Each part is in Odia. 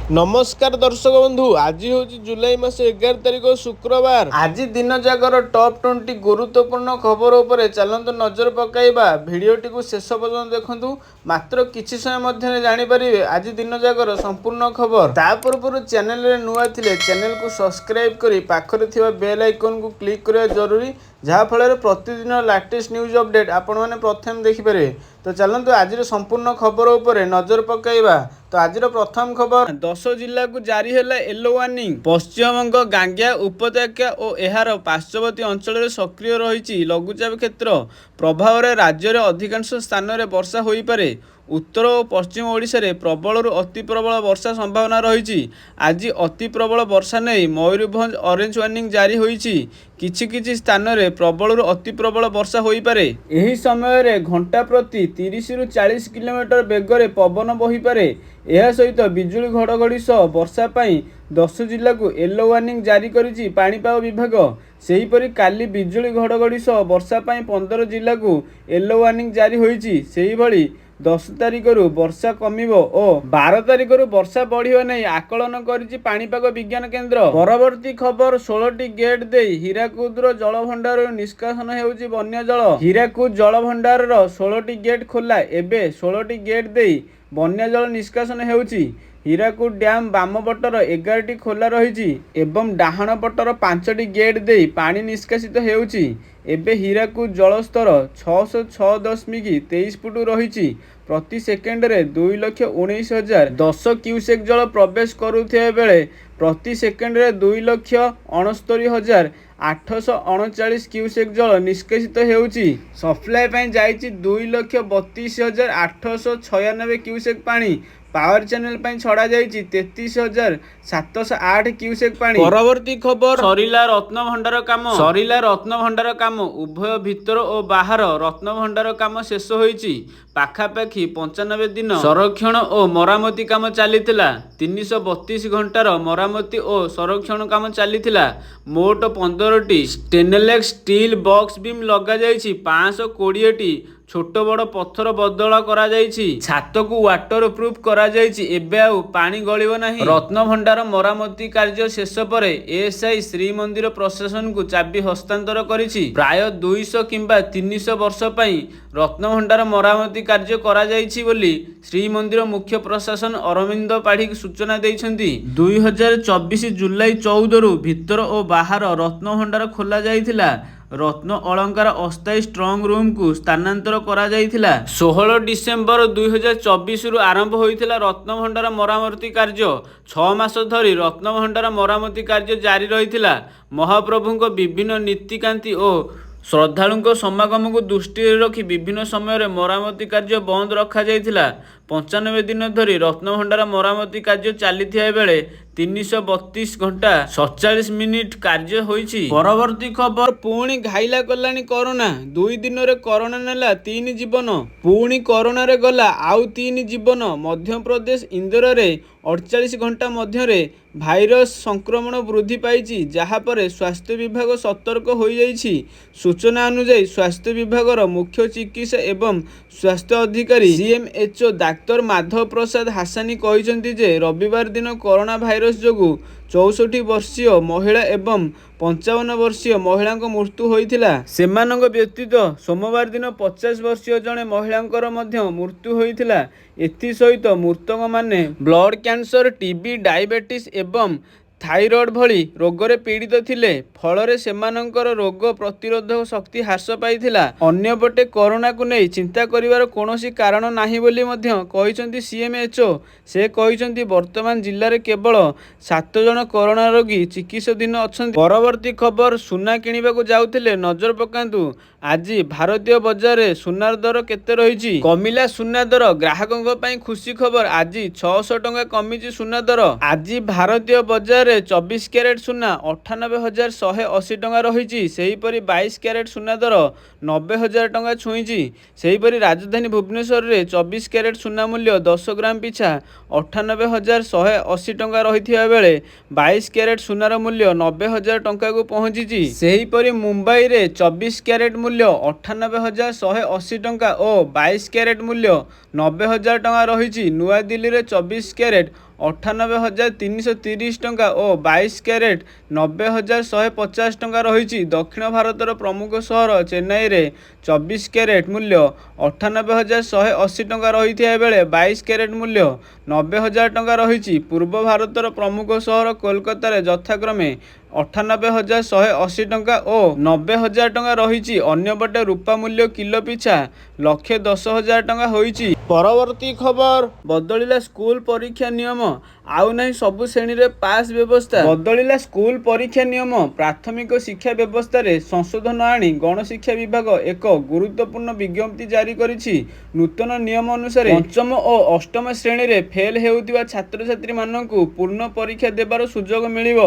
नमस्कार दर्शक बंधु, आज हूँ जुलाई मास 11 तारिख शुक्रवार। आज दिन जागर टॉप 20 गुरुत्वपूर्ण खबर उपरे चलतु नजर पकाइबा। भिडियोटी को शेष पर्यंत देखंतु, मात्र किछि समय मध्य जानिपारे आज दिन जागर संपूर्ण खबर। ता पूर्व चैनल रे नुआ थिले चैनल को सब्सक्राइब करी पाखरे थिबा बेल आइकन को क्लिक करिया जरूरी, जहाँ फल प्रतिदिन लेटेस्ट न्यूज अपडेट आपण मैंने प्रथम देखिपारे। तो चलतु आज संपूर्ण खबर उपरे नजर पकाइबा। तो आज प्रथम खबर, 10 जिला को जारी है येलो वार्निंग। पश्चिमबंग गांगेय उपत्यका और एहार पार्श्ववर्ती अंचल सक्रिय रही लघुचाप क्षेत्र प्रभाव में राज्य में अधिकांश स्थान में वर्षा हो पारे। उत्तर और पश्चिम ओडिशा रे प्रबल अति प्रबल वर्षा संभावना रही। आज अति प्रबल वर्षा नहीं मयूरभंज ऑरेंज वार्निंग जारी होईछि। किछि स्थान में प्रबल अति प्रबल वर्षा हो पारे। एही समय रे घंटा प्रति 30 रु 40 किलोमीटर बेगर पवन बही पारे। यह सहित बिजुली घड़घड़ी सह वर्षा पाई 10 जिला को येलो वार्निंग जारी करिछि पाणीपाग विभाग। सेहीपरि काली बिजुली घड़घड़ी सह वर्षा पाई 15 जिला को येलो वार्निंग जारी होईछि। सेहीभଳି 10 तारिख रु वर्षा कमिबो और 12 तारिख रु वर्षा बढ़िबो नहीं आकलन करिछि पाणीपाग विज्ञान केन्द्र। परवर्ती खबर, 16टी गेट दे हीराकुदर जलभंडार निष्कासन हेउछि बन्य जल। हीराकुद जलभंडार 16टी गेट खोला, एबे 16टी गेट दे बन्य जल निष्कासन हेउछि। हीराकुद डैम बाम पटर 11टी खोला रही एवं डाहाण पटर 5टी गेट दे पानी निष्कासित हेउछि। एबे हीराकुद जलस्तर 606.23 फुट रही। प्रति सेकेंड रे 2,19,010 क्यूसेक जल प्रवेश करुथिबा बेले प्रति सेकेंड रे 2,69,839 क्यूसेक जल निष्कासित हेउछि। सप्लाई पई जाइछि 2,32,896 क्यूसेक पानी। पावर चैनल पर छड़ा जाइछि 33,708 क्यूसेक पानी। परवर्ती खबर, सरिला रत्न भंडार काम उभय भितर और बाहर रत्न भंडार काम शेष होईछि। पाखापाखि 95 दिन संरक्षण और मरामती काम चलीथिला। 332 घंटार मरामती और संरक्षण काम चलीथिला। मोट 15टी स्टेनलेस स्टील बॉक्स बीम लगा जाइछि। 520टी छोट बड़ पत्थर बदला करा जाइछि। छात को वाटर प्रूफ करा जाइछि। एबे आउ पानी गलिबो नाही। रत्न भंडार मरामती कार्य शेष पर एएसआई श्रीमंदिर प्रशासन को चाबी हस्तांतर करिछि। प्राय 200 किंबा 300 वर्ष पई रत्न भंडार मरामती कार्य करा जाइछि बोली श्रीमंदिर मुख्य प्रशासन अरविंद पाढ़ी सूचना दैछन्ति। 2024 जुलाई 14 रु भितर और बाहर रत्न भंडार खोला जाइथिला। रत्न अलंकार अस्थायी स्ट्रंग रूम को स्थानांतर करा जाइथिला। 16 डिसेम्बर 2024 रु आरंभ होइथिला रत्न भंडार मरामती कार्य। 6 मास धरी रत्न भंडार मरामती कार्य जारी रहिथिला। महाप्रभुଙ୍କ विभिन्न नीतिकांति और श्रद्धालुଙ୍କ समागम को दृष्टि रखी विभिन्न समय मरामती कार्य बंद रखा जाइथिला। 95 दिन धरी रत्न भंडार मरामती कार्य चलीथिया बेले 332 घंटा 47 मिनिट कार्य होईछि। परवर्ती खबर, पुणी घाइला कलानी कोरोना। 2 दिन रे कोरोना नेला 3 जीवन। पुणी कोरोना रे गला आउ 3 जीवन। मध्य प्रदेश इंदौर रे 48 घंटा मध्य भाइरस संक्रमण वृद्धि पाई, जहाँ पर स्वास्थ्य विभाग सतर्क हो जाइछि। सूचना अनुसार स्वास्थ्य विभाग मुख्य चिकित्सा एवं स्वास्थ्य अधिकारी सीएमएचओ डाक्तर माधव प्रसाद हासानी कहते जे रविवार दिन कोरोना भाइरस जोगु 64 वर्षीय महिला एवं 55 वर्षीय महिला मृत्यु होइथिला। सेमानंग व्यतीत सोमवार दिन 50 वर्षीय जने महिलांकर मध्य मृत्यु होइथिला। एथि सहित मृतक माने ब्लड कैंसर, टीबी, डायबिटीज एवं थाइरॉइड भली रोगरे पीड़ित थिले। फलरे सेमानंकर रोग प्रतिरोधक शक्ति ह्रास पाइथिला। अन्यपटे कोरोना को नहीं चिंता करिवार कोनोसी कारण नाही बोली मध्य कहिसंती सीएमएचओ। से कहिसंती वर्तमान जिल्ला रे केवल 7 जन कोरोना रोगी चिकित्साधीन अछंती। परवर्ती खबर, सुना किनिबा को जाउथिले नजर पकांतु। आज भारतीय बजार रे सुनार दर केते रहिछि? कमिला सुना दर। ग्राहकंक पई खुशी खबर, आज 600 टंका कमिछि सुना दर। आज भारतीय बजार 24 क्यारेट सुना 98,180 टंका रही। सेहीपरि 22 क्यारेट सुना दर 90,000 टंका छुईछि। सेहीपरि राजधानी भुवनेश्वर रे 24 क्यारेट सुना मूल्य 10 ग्राम पिछा 98,180 टंका रहिथिबा बेले 22 क्यारेट सुनार मूल्य 90,000 टंका को पहुंची। सेहीपरि मुंबई रे 24 क्यारेट मूल्य 98,180 टंका और 22 क्यारेट मूल्य 90,000 टंका रही। नुआ दिल्ली रे 24 क्यारेट 98,330 ଟଙ୍କା ଓ 22 କ୍ୟାରେଟ୍ 90,150 ଟଙ୍କା ରହିଛି। ଦକ୍ଷିଣ ଭାରତର ପ୍ରମୁଖ ସହର ଚେନ୍ନାଇରେ 24 କ୍ୟାରେଟ୍ ମୂଲ୍ୟ 98,180 ଟଙ୍କା ରହିଥିବା ବେଳେ 22 କ୍ୟାରେଟ୍ ମୂଲ୍ୟ 90,000 ଟଙ୍କା ରହିଛି। ପୂର୍ବ ଭାରତର ପ୍ରମୁଖ ସହର କୋଲକାତାରେ ଯଥାକ୍ରମେ 98,180 ଟଙ୍କା ଓ 90,000 ଟଙ୍କା ରହିଛି। ଅନ୍ୟପଟେ ରୂପା ମୂଲ୍ୟ କିଲୋ ପିଛା 1,10,000 ଟଙ୍କା ହୋଇଛି। ପରବର୍ତ୍ତୀ ଖବର, ବଦଳିଲା ସ୍କୁଲ ପରୀକ୍ଷା ନିୟମ, ଆଉ ନାହିଁ ସବୁ ଶ୍ରେଣୀରେ ପାସ୍ ବ୍ୟବସ୍ଥା। ବଦଳିଲା ସ୍କୁଲ ପରୀକ୍ଷା ନିୟମ। ପ୍ରାଥମିକ ଶିକ୍ଷା ବ୍ୟବସ୍ଥାରେ ସଂଶୋଧନ ଆଣି ଗଣଶିକ୍ଷା ବିଭାଗ ଏକ ଗୁରୁତ୍ୱପୂର୍ଣ୍ଣ ବିଜ୍ଞପ୍ତି ଜାରି କରିଛି। ନୂତନ ନିୟମ ଅନୁସାରେ ପଞ୍ଚମ ଓ ଅଷ୍ଟମ ଶ୍ରେଣୀରେ ଫେଲ୍ ହେଉଥିବା ଛାତ୍ରଛାତ୍ରୀମାନଙ୍କୁ ପୂର୍ଣ୍ଣ ପରୀକ୍ଷା ଦେବାର ସୁଯୋଗ ମିଳିବ।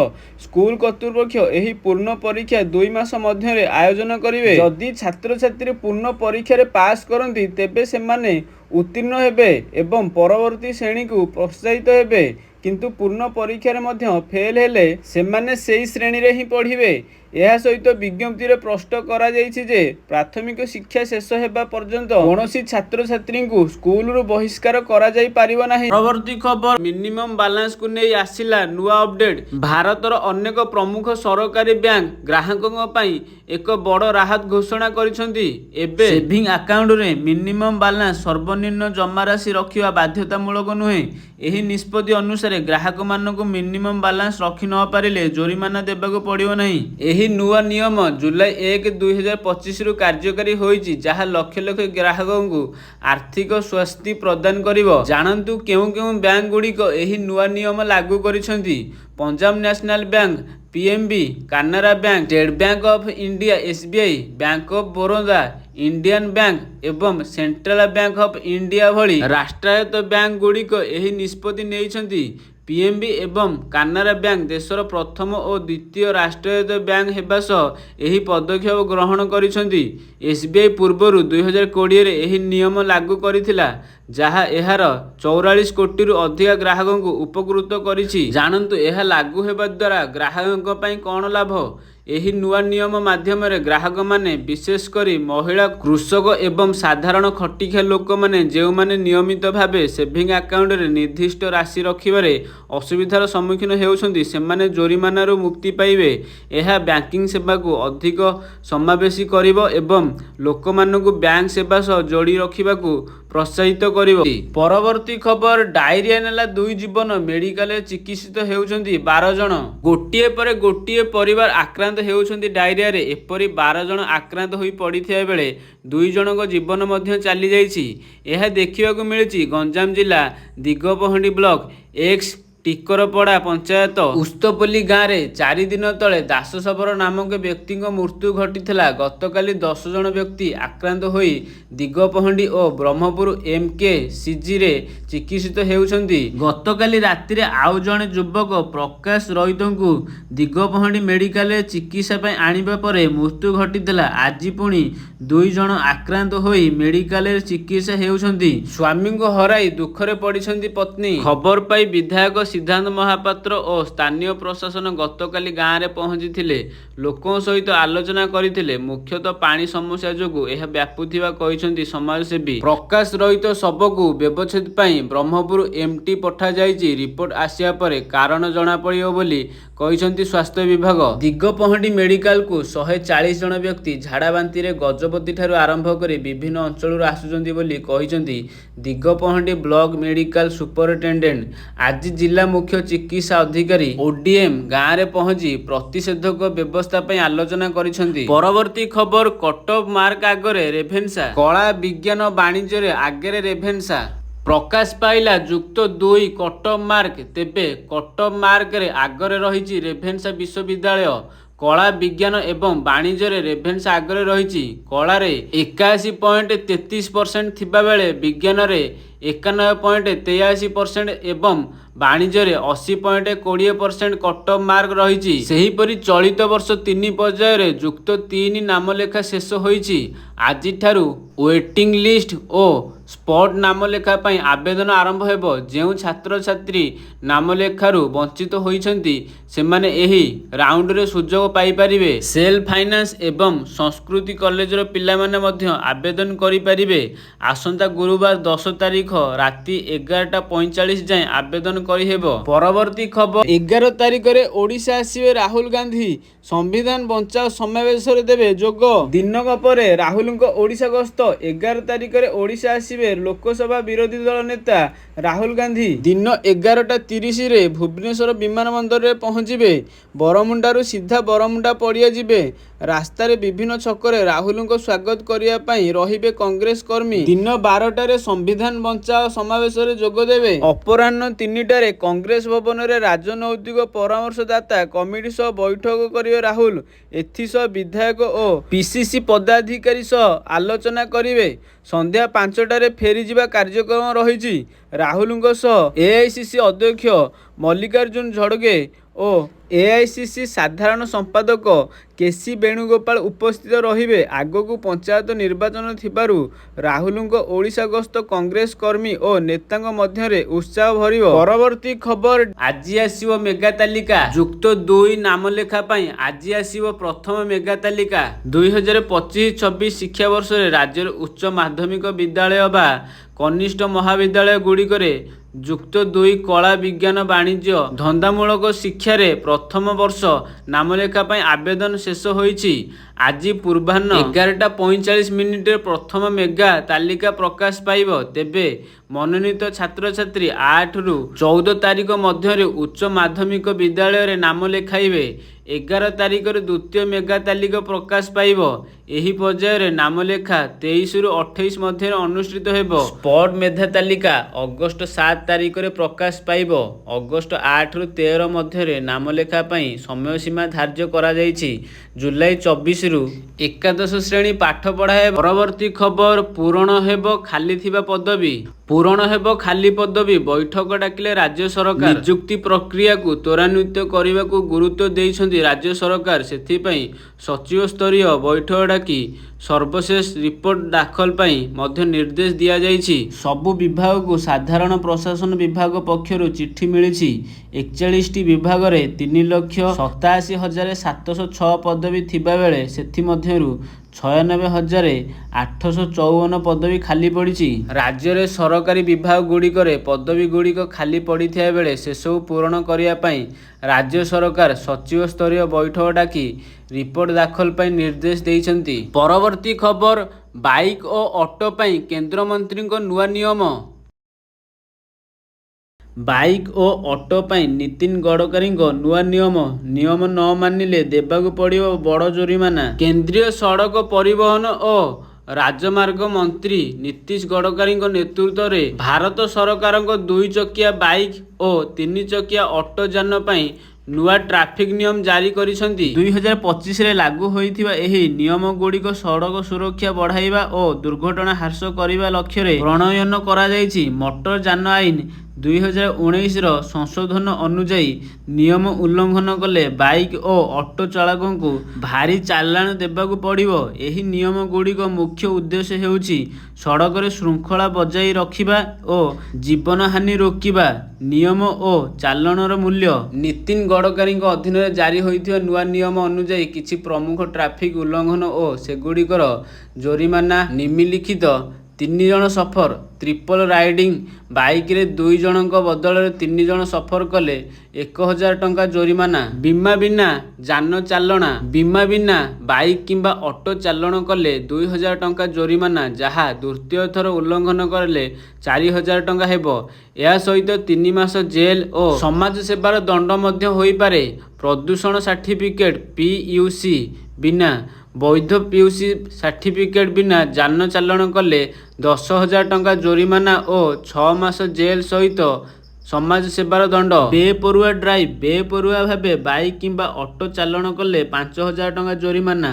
ସ୍କୁଲ କର୍ତ୍ତୃପକ୍ଷ ଏହି ପୂର୍ଣ୍ଣ ପରୀକ୍ଷା 2 ମାସ ମଧ୍ୟରେ ଆୟୋଜନ କରିବେ। ଯଦି ଛାତ୍ରଛାତ୍ରୀ ପୂର୍ଣ୍ଣ ପରୀକ୍ଷାରେ ପାସ୍ କରନ୍ତି ତେବେ ସେମାନେ ଉତ୍ତୀର୍ଣ୍ଣ ହେବେ ଏବଂ ପରବର୍ତ୍ତୀ ଶ୍ରେଣୀକୁ ପ୍ରୋତ୍ସାହିତ ହେବେ, କିନ୍ତୁ ପୂର୍ଣ୍ଣ ପରୀକ୍ଷାରେ ମଧ୍ୟ ଫେଲ୍ ହେଲେ ସେମାନେ ସେହି ଶ୍ରେଣୀରେ ହିଁ ପଢ଼ିବେ। ଏହା ସହିତ ବିଜ୍ଞପ୍ତିରେ ସ୍ପଷ୍ଟ କରାଯାଇଛି ଯେ ପ୍ରାଥମିକ ଶିକ୍ଷା ଶେଷ ହେବା ପର୍ଯ୍ୟନ୍ତ କୌଣସି ଛାତ୍ରଛାତ୍ରୀଙ୍କୁ ସ୍କୁଲରୁ ବହିଷ୍କାର କରାଯାଇ ପାରିବ ନାହିଁ। ପରବର୍ତ୍ତୀ ଖବର, ମିନିମମ୍ ବାଲାନ୍ସକୁ ନେଇ ଆସିଲା ନୂଆ ଅପଡେଟ୍। ଭାରତର ଅନେକ ପ୍ରମୁଖ ସରକାରୀ ବ୍ୟାଙ୍କ ଗ୍ରାହକଙ୍କ ପାଇଁ ଏକ ବଡ଼ ରାହତ ଘୋଷଣା କରିଛନ୍ତି। ଏବେ ସେଭିଂ ଆକାଉଣ୍ଟରେ ମିନିମମ୍ ବାଲାନ୍ସ ସର୍ବନିମ୍ନ ଜମାରାଶି ରଖିବା ବାଧ୍ୟତାମୂଳକ ନୁହେଁ। ଏହି ନିଷ୍ପତ୍ତି ଅନୁସାରେ ଗ୍ରାହକମାନଙ୍କୁ ମିନିମମ୍ ବାଲାନ୍ସ ରଖି ନ ପାରିଲେ ଜୋରିମାନା ଦେବାକୁ ପଡ଼ିବ ନାହିଁ। ଏହି ନୂଆ ନିୟମ ଜୁଲାଇ 1, 2025ରୁ କାର୍ଯ୍ୟକାରୀ ହୋଇଛି, ଯାହା ଲକ୍ଷ ଲକ୍ଷ ଗ୍ରାହକଙ୍କୁ ଆର୍ଥିକ ସ୍ୱସ୍ତି ପ୍ରଦାନ କରିବ। ଜାଣନ୍ତୁ କେଉଁ କେଉଁ ବ୍ୟାଙ୍କଗୁଡ଼ିକ ଏହି ନୂଆ ନିୟମ ଲାଗୁ କରିଛନ୍ତି। Punjab national bank PNB, Canara bank, state bank of India SBI, bank of Baroda, Indian bank ଏବଂ ସେଣ୍ଟ୍ରାଲ ବ୍ୟାଙ୍କ ଅଫ୍ ଇଣ୍ଡିଆ ଭଳି ରାଷ୍ଟ୍ରାୟତ୍ତ ବ୍ୟାଙ୍କଗୁଡ଼ିକ ଏହି ନିଷ୍ପତ୍ତି ନେଇଛନ୍ତି। PNB ଏବଂ କାନାରା ବ୍ୟାଙ୍କ ଦେଶର ପ୍ରଥମ ଓ ଦ୍ୱିତୀୟ ରାଷ୍ଟ୍ରାୟତ୍ତ ବ୍ୟାଙ୍କ ହେବା ସହ ଏହି ପଦକ୍ଷେପ ଗ୍ରହଣ କରିଛନ୍ତି। SBI ପୂର୍ବରୁ 2020ରେ ଏହି ନିୟମ ଲାଗୁ କରିଥିଲା, ଯାହା ଏହାର 44 କୋଟିରୁ ଅଧିକ ଗ୍ରାହକଙ୍କୁ ଉପକୃତ କରିଛି। ଜାଣନ୍ତୁ ଏହା ଲାଗୁ ହେବା ଦ୍ୱାରା ଗ୍ରାହକଙ୍କ ପାଇଁ କ'ଣ ଲାଭ। ଏହି ନୂଆ ନିୟମ ମାଧ୍ୟମରେ ଗ୍ରାହକମାନେ, ବିଶେଷ କରି ମହିଳା, କୃଷକ ଏବଂ ସାଧାରଣ ଖଟିଖିଆ ଲୋକମାନେ ଯେଉଁମାନେ ନିୟମିତ ଭାବେ ସେଭିଂ ଆକାଉଣ୍ଟରେ ନିର୍ଦ୍ଦିଷ୍ଟ ରାଶି ରଖିବାରେ ଅସୁବିଧାର ସମ୍ମୁଖୀନ ହେଉଛନ୍ତି, ସେମାନେ ଜୋରିମାନାରୁ ମୁକ୍ତି ପାଇବେ। ଏହା ବ୍ୟାଙ୍କିଂ ସେବାକୁ ଅଧିକ ସମାବେଶୀ କରିବ ଏବଂ ଲୋକମାନଙ୍କୁ ବ୍ୟାଙ୍କ ସେବା ସହ ଯୋଡ଼ି ରଖିବାକୁ ପ୍ରୋତ୍ସାହିତ କରିବ। ପରବର୍ତ୍ତୀ ଖବର, ଡାଇରିଆ ନେଲା 2 ଜୀବନ, ମେଡିକାଲରେ ଚିକିତ୍ସିତ ହେଉଛନ୍ତି 12 ଜଣ। ଗୋଟିଏ ପରେ ଗୋଟିଏ ପରିବାର ଆକ୍ରାନ୍ତ ହେଉଛନ୍ତି ଡାଇରିଆରେ। ଏପରି 12 ଜଣ ଆକ୍ରାନ୍ତ ହୋଇ ପଡ଼ିଥିବା ବେଳେ 2 ଜଣଙ୍କ ଜୀବନ ମଧ୍ୟ ଚାଲିଯାଇଛି। ଏହା ଦେଖିବାକୁ ମିଳିଛି ଗଞ୍ଜାମ ଜିଲ୍ଲା ଦିଗପହଣ୍ଡି ବ୍ଲକ X ଟିକରପଡ଼ା ପଞ୍ଚାୟତ ଉସ୍ତପଲ୍ଲୀ ଗାଁରେ। 4 ଦିନ ତଳେ ଦାସ ଶବର ନାମକ ବ୍ୟକ୍ତିଙ୍କ ମୃତ୍ୟୁ ଘଟିଥିଲା। ଗତକାଲି 10 ଜଣ ବ୍ୟକ୍ତି ଆକ୍ରାନ୍ତ ହୋଇ ଦିଗପହଣ୍ଡି ଓ ବ୍ରହ୍ମପୁର MKCGରେ ଚିକିତ୍ସିତ ହେଉଛନ୍ତି। ଗତକାଲି ରାତିରେ ଆଉ ଜଣେ ଯୁବକ ପ୍ରକାଶ ରଇତଙ୍କୁ ଦିଗପହଣ୍ଡି ମେଡିକାଲରେ ଚିକିତ୍ସା ପାଇଁ ଆଣିବା ପରେ ମୃତ୍ୟୁ ଘଟିଥିଲା। ଆଜି ପୁଣି 2 ଜଣ ଆକ୍ରାନ୍ତ ହୋଇ ମେଡିକାଲରେ ଚିକିତ୍ସା ହେଉଛନ୍ତି। ସ୍ୱାମୀଙ୍କୁ ହରାଇ ଦୁଃଖରେ ପଡ଼ିଛନ୍ତି ପତ୍ନୀ। ଖବର ପାଇ ବିଧାୟକ ସିଦ୍ଧାନ୍ତ ମହାପାତ୍ର ଓ ସ୍ଥାନୀୟ ପ୍ରଶାସନ ଗତକାଲି ଗାଁରେ ପହଞ୍ଚିଥିଲେ। ଲୋକଙ୍କ ସହିତ ଆଲୋଚନା କରିଥିଲେ। ମୁଖ୍ୟତଃ ପାଣି ସମସ୍ୟା ଯୋଗୁଁ ଏହା ବ୍ୟାପୁଥିବା କହିଛନ୍ତି ସମାଜସେବୀ। ପ୍ରକାଶ ରଇତ ଶବକୁ ବ୍ୟବଚ୍ଛେଦ ପାଇଁ ବ୍ରହ୍ମପୁର MT ପଠାଯାଇଛି। ରିପୋର୍ଟ ଆସିବା ପରେ କାରଣ ଜଣାପଡ଼ିବ ବୋଲି କହିଛନ୍ତି ସ୍ୱାସ୍ଥ୍ୟ ବିଭାଗ। ଦିଗପହଣ୍ଡି ମେଡିକାଲକୁ 140 ଜଣ ବ୍ୟକ୍ତି ଝାଡ଼ାବାନ୍ତିରେ ଗଜପତି ଠାରୁ ଆରମ୍ଭ କରି ବିଭିନ୍ନ ଅଞ୍ଚଳରୁ ଆସୁଛନ୍ତି ବୋଲି କହିଛନ୍ତି ଦିଗପହଣ୍ଡି ବ୍ଲକ ମେଡିକାଲ ସୁପରିଟେଣ୍ଡେଣ୍ଟ। ଆଜି ଜିଲ୍ଲା ମୁଖ୍ୟ ଚିକିତ୍ସା ଅଧିକାରୀ ODM ଗାଁରେ ପହଞ୍ଚି ପ୍ରତିଷେଧକ ବ୍ୟବସ୍ଥା ପାଇଁ ଆଲୋଚନା କରିଛନ୍ତି। ପରବର୍ତ୍ତୀ ଖବର, କଟଅଫ ମାର୍କ ଆଗରେ ରେଭେନ୍ସା, କଳା, ବିଜ୍ଞାନ, ବାଣିଜ୍ୟରେ ଆଗରେ ରେଭେନ୍ସା। ପ୍ରକାଶ ପାଇଲା ଯୁକ୍ତ 2 କଟଅଫ ମାର୍କ। ତେବେ କଟଅଫ ମାର୍କରେ ଆଗରେ ରହିଛି ରେଭେନ୍ସା ବିଶ୍ୱବିଦ୍ୟାଳୟ। କଳା, ବିଜ୍ଞାନ ଏବଂ ବାଣିଜ୍ୟରେ ରେଭେନ୍ସା ଆଗରେ ରହିଛି। କଳାରେ 81.33% ଥିବାବେଳେ ବିଜ୍ଞାନରେ 91.83% ଏବଂ ବାଣିଜ୍ୟରେ 80.20% କଟଅଫ ମାର୍କ ରହିଛି। ସେହିପରି ଚଳିତ ବର୍ଷ 3 ପର୍ଯ୍ୟାୟରେ ଯୁକ୍ତ 3 ନାମଲେଖା ଶେଷ ହୋଇଛି। ଆଜିଠାରୁ ୱେଟିଂ ଲିଷ୍ଟ ଓ ସ୍ପଟ୍ ନାମଲେଖା ପାଇଁ ଆବେଦନ ଆରମ୍ଭ ହେବ। ଯେଉଁ ଛାତ୍ରଛାତ୍ରୀ ନାମଲେଖାରୁ ବଞ୍ଚିତ ହୋଇଛନ୍ତି ସେମାନେ ଏହି ରାଉଣ୍ଡରେ ସୁଯୋଗ ପାଇପାରିବେ। ସେଲ୍ ଫାଇନାନ୍ସ ଏବଂ ସଂସ୍କୃତି କଲେଜର ପିଲାମାନେ ମଧ୍ୟ ଆବେଦନ କରିପାରିବେ। ଆସନ୍ତା ଗୁରୁବାର 10 ତାରିଖ ତାରିଖ ରାତି 11:45 ଯାଏଁ ଆବେଦନ କରିହେବ। ପରବର୍ତ୍ତୀ ଖବର 11 ତାରିଖରେ ଓଡ଼ିଶା ଆସିବେ ରାହୁଲ ଗାନ୍ଧୀ। ସମ୍ବିଧାନ ବଞ୍ଚାଅ ସମାବେଶରେ ଦେବେ ଯୋଗ। ଦିନକ ପରେ ରାହୁଲଙ୍କ ଓଡ଼ିଶା ଗସ୍ତ। 11 ତାରିଖରେ ଓଡ଼ିଶା ଆସିବେ ଲୋକସଭା ବିରୋଧୀ ଦଳ ନେତା ରାହୁଲ ଗାନ୍ଧୀ। ଦିନ 11:30ରେ ଭୁବନେଶ୍ୱର ବିମାନ ବନ୍ଦରରେ ପହଞ୍ଚିବେ। ବରମୁଣ୍ଡାରୁ ସିଧା ବରମୁଣ୍ଡା ପଡ଼ିଆ ଯିବେ। ରାସ୍ତାରେ ବିଭିନ୍ନ ଛକରେ ରାହୁଲଙ୍କ ସ୍ୱାଗତ କରିବା ପାଇଁ ରହିବେ କଂଗ୍ରେସ କର୍ମୀ। ଦିନ 12ଟାରେ ସମ୍ବିଧାନ ବଞ୍ଚାଅ ସମାବେଶରେ ଯୋଗଦେବେ। ଅପରାହ୍ନ 3ଟାରେ କଂଗ୍ରେସ ଭବନରେ ରାଜନୈତିକ ପରାମର୍ଶଦାତା କମିଟି ସହ ବୈଠକ କରିବେ ରାହୁଲ। ଏଥିସହ ବିଧାୟକ ଓ ପିସିସି ପଦାଧିକାରୀ ସହ ଆଲୋଚନା କରିବେ। ସନ୍ଧ୍ୟା 5ଟାରେ ଫେରିଯିବା କାର୍ଯ୍ୟକ୍ରମ ରହିଛି। ରାହୁଲଙ୍କ ସହ ଏଆଇସିସି ଅଧ୍ୟକ୍ଷ ମଲ୍ଲିକାର୍ଜୁନ ଖଡ଼ଗେ ଓ ଏଆଇସିସି ସାଧାରଣ ସମ୍ପାଦକ କେସି ବେଣୁଗୋପାଳ ଉପସ୍ଥିତ ରହିବେ। ଆଗକୁ ପଞ୍ଚାୟତ ନିର୍ବାଚନ ଥିବାରୁ ରାହୁଲଙ୍କ ଓଡ଼ିଶା ଗସ୍ତ କଂଗ୍ରେସ କର୍ମୀ ଓ ନେତାଙ୍କ ମଧ୍ୟରେ ଉତ୍ସାହ ଭରିବ। ପରବର୍ତ୍ତୀ ଖବର ଆଜି ଆସିବ ମେଗା ତାଲିକା। ଯୁକ୍ତ 2 ନାମଲେଖା ପାଇଁ ଆଜି ଆସିବ ପ୍ରଥମ ମେଗା ତାଲିକା। 2025-26 ଶିକ୍ଷାବର୍ଷରେ ରାଜ୍ୟର ଉଚ୍ଚ ମାଧ୍ୟମିକ ବିଦ୍ୟାଳୟ ବା କନିଷ୍ଠ ମହାବିଦ୍ୟାଳୟ ଗୁଡ଼ିକରେ ଯୁକ୍ତ 2 କଳା ବିଜ୍ଞାନ ବାଣିଜ୍ୟ ଧନ୍ଦାମୂଳକ ଶିକ୍ଷାରେ ପ୍ରଥମ ବର୍ଷ ନାମଲେଖା ପାଇଁ ଆବେଦନ ଶେଷ ହୋଇଛି। ଆଜି ପୂର୍ବାହ୍ନ 11:45ରେ ପ୍ରଥମ ମେଗା ତାଲିକା ପ୍ରକାଶ ପାଇବ। ତେବେ ମନୋନୀତ ଛାତ୍ରଛାତ୍ରୀ 8ରୁ 14 ତାରିଖ ମଧ୍ୟରେ ଉଚ୍ଚ ମାଧ୍ୟମିକ ବିଦ୍ୟାଳୟରେ ନାମ ଲେଖାଇବେ। 11 ତାରିଖରେ ଦ୍ୱିତୀୟ ମେଗା ତାଲିକା ପ୍ରକାଶ ପାଇବ। ଏହି ପର୍ଯ୍ୟାୟରେ ନାମଲେଖା 23ରୁ 28 ମଧ୍ୟରେ ଅନୁଷ୍ଠିତ ହେବ। ସ୍ପଟ୍ ମେଧା ତାଲିକା ଅଗଷ୍ଟ 7 ତାରିଖରେ ପ୍ରକାଶ ପାଇବ। ଅଗଷ୍ଟ 8ରୁ 13 ମଧ୍ୟରେ ନାମଲେଖା ପାଇଁ ସମୟସୀମା ଧାର୍ଯ୍ୟ କରାଯାଇଛି। ଜୁଲାଇ 24ରୁ ଏକାଦଶ ଶ୍ରେଣୀ ପାଠ ପଢ଼ା ହେବ। ପରବର୍ତ୍ତୀ ଖବର ପୂରଣ ହେବ ଖାଲି ଥିବା ପଦବୀ। ପୂରଣ ହେବ ଖାଲି ପଦବୀ। ବୈଠକ ଡାକିଲେ ରାଜ୍ୟ ସରକାର। ନିଯୁକ୍ତି ପ୍ରକ୍ରିୟାକୁ ତ୍ୱରାନ୍ୱିତ କରିବାକୁ ଗୁରୁତ୍ୱ ଦେଇଛନ୍ତି ରାଜ୍ୟ ସରକାର। ସେଥିପାଇଁ ସଚିବ ସ୍ତରୀୟ ବୈଠକ ଡାକି ସର୍ବଶେଷ ରିପୋର୍ଟ ଦାଖଲ ପାଇଁ ମଧ୍ୟ ନିର୍ଦ୍ଦେଶ ଦିଆଯାଇଛି। ସବୁ ବିଭାଗକୁ ସାଧାରଣ ପ୍ରଶାସନ ବିଭାଗ ପକ୍ଷରୁ ଚିଠି ମିଳିଛି। 41ଟି ବିଭାଗରେ 3,87,706 ପଦବୀ ଥିବାବେଳେ ସେଥିମଧ୍ୟରୁ 96,854 ପଦବୀ ଖାଲି ପଡ଼ିଛି। ରାଜ୍ୟରେ ସରକାରୀ ବିଭାଗ ଗୁଡ଼ିକରେ ପଦବୀ ଗୁଡ଼ିକ ଖାଲି ପଡ଼ିଥିବା ବେଳେ ସେସବୁ ପୂରଣ କରିବା ପାଇଁ ରାଜ୍ୟ ସରକାର ସଚିବ ସ୍ତରୀୟ ବୈଠକ ଡାକି ରିପୋର୍ଟ ଦାଖଲ ପାଇଁ ନିର୍ଦ୍ଦେଶ ଦେଇଛନ୍ତି। ପରବର୍ତ୍ତୀ ଖବର ବାଇକ୍ ଓ ଅଟୋ ପାଇଁ କେନ୍ଦ୍ରମନ୍ତ୍ରୀଙ୍କ ନୂଆ ନିୟମ। ବାଇକ୍ ଓ ଅଟୋ ପାଇଁ ନୀତିନ ଗଡ଼କରୀଙ୍କ ନୂଆ ନିୟମ। ନିୟମ ନ ମାନିଲେ ଦେବାକୁ ପଡ଼ିବ ବଡ଼ ଜୋରିମାନା। କେନ୍ଦ୍ରୀୟ ସଡ଼କ ପରିବହନ ଓ ରାଜମାର୍ଗ ମନ୍ତ୍ରୀ ନୀତିଶ ଗଡ଼କରୀଙ୍କ ନେତୃତ୍ୱରେ ଭାରତ ସରକାରଙ୍କ 2 ଚକିଆ ବାଇକ୍ ଓ 3 ଚକିଆ ଅଟୋ ଯାନ ପାଇଁ ନୂଆ ଟ୍ରାଫିକ୍ ନିୟମ ଜାରି କରିଛନ୍ତି। 2025ରେ ଲାଗୁ ହୋଇଥିବା ଏହି ନିୟମଗୁଡ଼ିକ ସଡ଼କ ସୁରକ୍ଷା ବଢ଼ାଇବା ଓ ଦୁର୍ଘଟଣା ହ୍ରାସ କରିବା ଲକ୍ଷ୍ୟରେ ପ୍ରଣୟନ କରାଯାଇଛି। ମୋଟର ଯାନ ଆଇନ 2019ର ସଂଶୋଧନ ଅନୁଯାୟୀ ନିୟମ ଉଲ୍ଲଂଘନ କଲେ ବାଇକ୍ ଓ ଅଟୋ ଚାଳକଙ୍କୁ ଭାରୀ ଚାଲାଣ ଦେବାକୁ ପଡ଼ିବ। ଏହି ନିୟମଗୁଡ଼ିକ ମୁଖ୍ୟ ଉଦ୍ଦେଶ୍ୟ ହେଉଛି ସଡ଼କରେ ଶୃଙ୍ଖଳା ବଜାୟ ରଖିବା ଓ ଜୀବନହାନି ରୋକିବା। ନିୟମ ଓ ଚାଲାଣର ମୂଲ୍ୟ। ନୀତିନ ଗଡ଼କରୀଙ୍କ ଅଧୀନରେ ଜାରି ହୋଇଥିବା ନୂଆ ନିୟମ ଅନୁଯାୟୀ କିଛି ପ୍ରମୁଖ ଟ୍ରାଫିକ୍ ଉଲ୍ଲଂଘନ ଓ ସେଗୁଡ଼ିକର ଜୋରିମାନା ନିମ୍ନଲିଖିତ। 3 ଜଣ ସଫର ଟ୍ରିପଲ ରାଇଡିଂ ବାଇକ୍ରେ 2 ଜଣଙ୍କ ବଦଳରେ 3 ଜଣ ସଫର କଲେ 1,000 ଟଙ୍କା ଜୋରିମାନା। ବୀମା ବିନା ଯାନ ଚାଲଣା। ବୀମା ବିନା ବାଇକ୍ କିମ୍ବା ଅଟୋ ଚାଲଣ କଲେ 2,000 ଟଙ୍କା ଜୋରିମାନା, ଯାହା ଦ୍ୱିତୀୟ ଥର ଉଲ୍ଲଂଘନ କଲେ 4,000 ଟଙ୍କା ହେବ। ଏହା ସହିତ 3 ମାସ ଜେଲ୍ ଓ ସମାଜ ସେବାର ଦଣ୍ଡ ମଧ୍ୟ ହୋଇପାରେ। ପ୍ରଦୂଷଣ ସାର୍ଟିଫିକେଟ୍ PUC ବିନା ବୈଧ PUC ସାର୍ଟିଫିକେଟ୍ ବିନା ଯାନ ଚାଲଣ କଲେ 10,000 ଟଙ୍କା ଜୋରିମାନା ଓ 6 ମାସ ଜେଲ୍ ସହିତ ସମାଜ ସେବାର ଦଣ୍ଡ। ବେପରୁଆ ଡ୍ରାଇଭ୍। ବେପରୁଆ ଭାବେ ବାଇକ୍ କିମ୍ବା ଅଟୋ ଚାଲଣ କଲେ 5,000 ଟଙ୍କା ଜୋରିମାନା।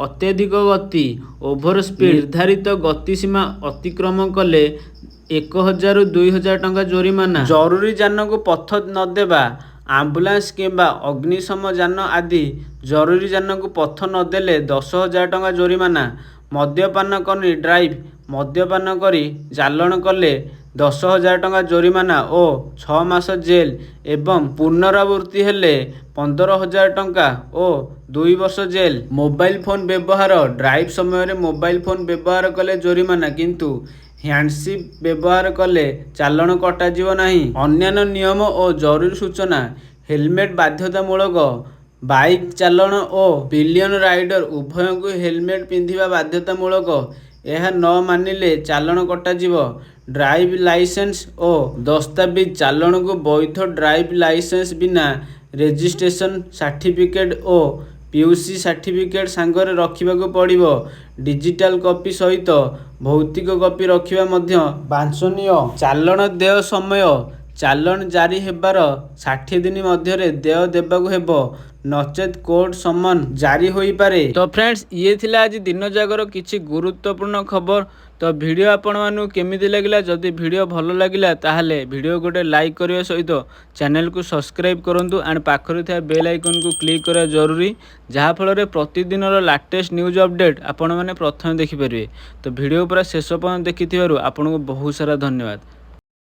ଅତ୍ୟଧିକ ଗତି ଓଭର ସ୍ପିଡ୍ ନିର୍ଦ୍ଧାରିତ ଗତିସୀମା ଅତିକ୍ରମ କଲେ 1,000ରୁ 2,000 ଟଙ୍କା ଜୋରିମାନା। ଜରୁରୀ ଯାନକୁ ପଥ ନଦେବା। ଆମ୍ବୁଲାନ୍ସ କିମ୍ବା ଅଗ୍ନିଶମ ଯାନ ଆଦି ଜରୁରୀ ଯାନକୁ ପଥ ନଦେଲେ 10,000 ଟଙ୍କା ଜୋରିମାନା। ମଦ୍ୟପାନ କରି ଡ୍ରାଇଭ୍। ମଦ୍ୟପାନ କରି ଚାଲାଣ କଲେ 10,000 ଟଙ୍କା ଜୋରିମାନା ଓ 6 ମାସ ଜେଲ୍ ଏବଂ ପୁନରାବୃତ୍ତି ହେଲେ 15,000 ଟଙ୍କା ଓ 2 ବର୍ଷ ଜେଲ୍। ମୋବାଇଲ ଫୋନ୍ ବ୍ୟବହାର। ଡ୍ରାଇଭ୍ ସମୟରେ ମୋବାଇଲ ଫୋନ୍ ବ୍ୟବହାର କଲେ ଜୋରିମାନା, କିନ୍ତୁ ହ୍ୟାଣ୍ଡସିପ୍ ବ୍ୟବହାର କଲେ ଚାଲାଣ କଟାଯିବ ନାହିଁ। ଅନ୍ୟାନ୍ୟ ନିୟମ ଓ ଜରୁରୀ ସୂଚନା। ହେଲମେଟ୍ ବାଧ୍ୟତାମୂଳକ। ବାଇକ୍ ଚାଳକ ଓ ପିଲିୟନ ରାଇଡର ଉଭୟଙ୍କୁ ହେଲମେଟ୍ ପିନ୍ଧିବା ବାଧ୍ୟତାମୂଳକ। ଏହା ନ ମାନିଲେ ଚାଲାଣ କଟାଯିବ। ଡ୍ରାଇଭ୍ ଲାଇସେନ୍ସ ଓ ଦସ୍ତାବିଜ। ଚାଳକଙ୍କୁ ବୈଧ ଡ୍ରାଇଭ୍ ଲାଇସେନ୍ସ ବିନା ରେଜିଷ୍ଟ୍ରେସନ ସାର୍ଟିଫିକେଟ୍ ଓ ପିୟୁସି ସାର୍ଟିଫିକେଟ୍ ସାଙ୍ଗରେ ରଖିବାକୁ ପଡ଼ିବ। ଡିଜିଟାଲ କପି ସହିତ ଭୌତିକ କପି ରଖିବା ମଧ୍ୟ ବାଞ୍ଛନୀୟ। ଚାଲାଣ ଦେୟ ସମୟ। ଚାଲାଣ ଜାରି ହେବାର 60 ଦିନ ମଧ୍ୟରେ ଦେୟ ଦେବାକୁ ହେବ, ନଚେତ୍ କୋର୍ଟ ସମନ ଜାରି ହୋଇପାରେ। ତ ଫ୍ରେଣ୍ଡସ୍, ଇଏ ଥିଲା ଆଜି ଦିନ ଯାକର କିଛି ଗୁରୁତ୍ୱପୂର୍ଣ୍ଣ ଖବର। ତ ଭିଡ଼ିଓ ଆପଣମାନଙ୍କୁ କେମିତି ଲାଗିଲା? ଯଦି ଭିଡ଼ିଓ ଭଲ ଲାଗିଲା ତାହେଲେ ଭିଡ଼ିଓ ଗୋଟେ ଲାଇକ୍ କରିବା ସହିତ ଚ୍ୟାନେଲକୁ ସବସ୍କ୍ରାଇବ୍ କରନ୍ତୁ ଆଣ୍ଡ ପାଖରେ ଥିବା ବେଲ୍ ଆଇକନକୁ କ୍ଲିକ୍ କରିବା ଜରୁରୀ, ଯାହାଫଳରେ ପ୍ରତିଦିନର ଲାଟେଷ୍ଟ ନ୍ୟୁଜ୍ ଅପଡ଼େଟ୍ ଆପଣମାନେ ପ୍ରଥମେ ଦେଖିପାରିବେ। ତ ଭିଡ଼ିଓ ପୁରା ଶେଷ ପର୍ଯ୍ୟନ୍ତ ଦେଖିଥିବାରୁ ଆପଣଙ୍କୁ ବହୁତ ସାରା ଧନ୍ୟବାଦ।